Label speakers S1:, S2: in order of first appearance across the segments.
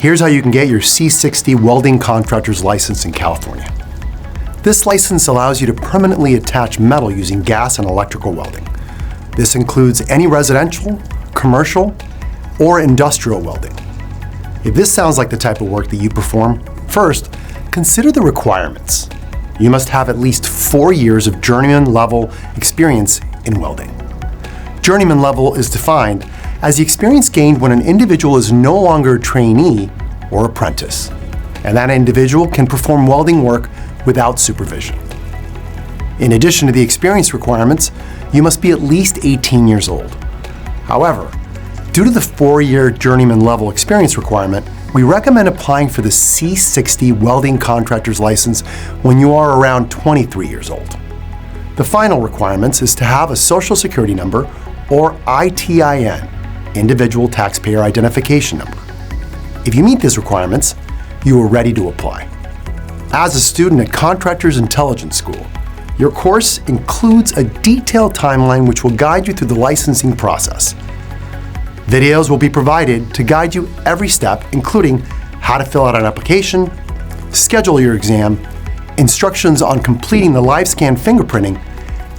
S1: Here's how you can get your C60 Welding Contractors license in California. This license allows you to permanently attach metal using gas and electrical welding. This includes any residential, commercial, or industrial welding. If this sounds like the type of work that you perform, first, consider the requirements. You must have at least 4 years of journeyman level experience in welding. Journeyman level is defined as the experience gained when an individual is no longer a trainee or apprentice, and that individual can perform welding work without supervision. In addition to the experience requirements, you must be at least 18 years old. However, due to the 4-year journeyman level experience requirement, we recommend applying for the C60 Welding Contractors license when you are around 23 years old. The final requirements is to have a Social Security number or ITIN, Individual Taxpayer Identification Number. If you meet these requirements, you are ready to apply. As a student at Contractors Intelligence School, your course includes a detailed timeline which will guide you through the licensing process. Videos will be provided to guide you every step, including how to fill out an application, schedule your exam, instructions on completing the live scan fingerprinting,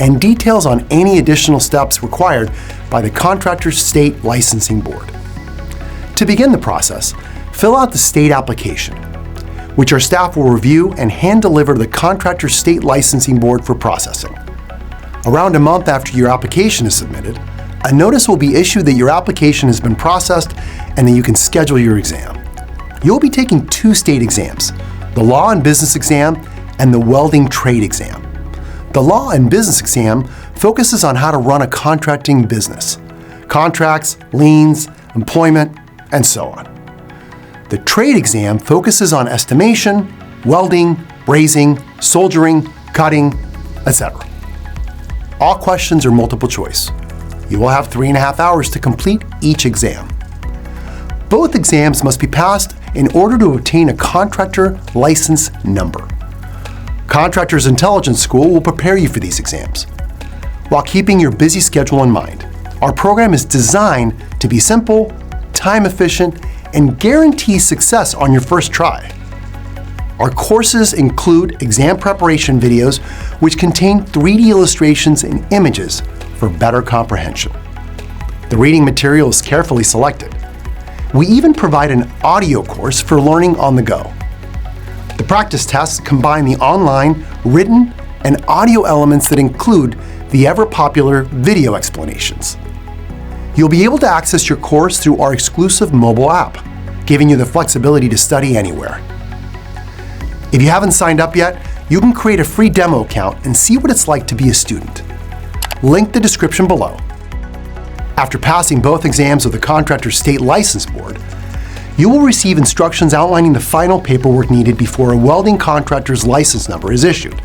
S1: and details on any additional steps required by the Contractors State Licensing Board. To begin the process, fill out the state application, which our staff will review and hand-deliver to the Contractors State Licensing Board for processing. Around a month after your application is submitted, a notice will be issued that your application has been processed and that you can schedule your exam. You'll be taking 2 state exams, the Law and Business exam and the Welding Trade exam. The Law and Business exam focuses on how to run a contracting business, contracts, liens, employment, and so on. The Trade exam focuses on estimation, welding, brazing, soldering, cutting, etc. All questions are multiple choice. You will have 3.5 hours to complete each exam. Both exams must be passed in order to obtain a contractor license number. Contractors Intelligence School will prepare you for these exams. While keeping your busy schedule in mind, our program is designed to be simple, time efficient, and guarantee success on your first try. Our courses include exam preparation videos which contain 3D illustrations and images for better comprehension. The reading material is carefully selected. We even provide an audio course for learning on the go. The practice tests combine the online, written, and audio elements that include the ever-popular video explanations. You'll be able to access your course through our exclusive mobile app, giving you the flexibility to study anywhere. If you haven't signed up yet, you can create a free demo account and see what it's like to be a student. Link the description below. After passing both exams with the Contractors State License Board, you will receive instructions outlining the final paperwork needed before a welding contractor's license number is issued.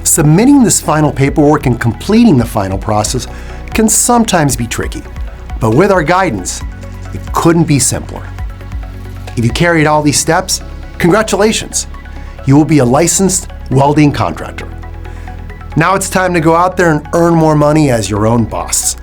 S1: Submitting this final paperwork and completing the final process can sometimes be tricky, but with our guidance, it couldn't be simpler. If you carried all these steps, congratulations! You will be a licensed welding contractor. Now it's time to go out there and earn more money as your own boss.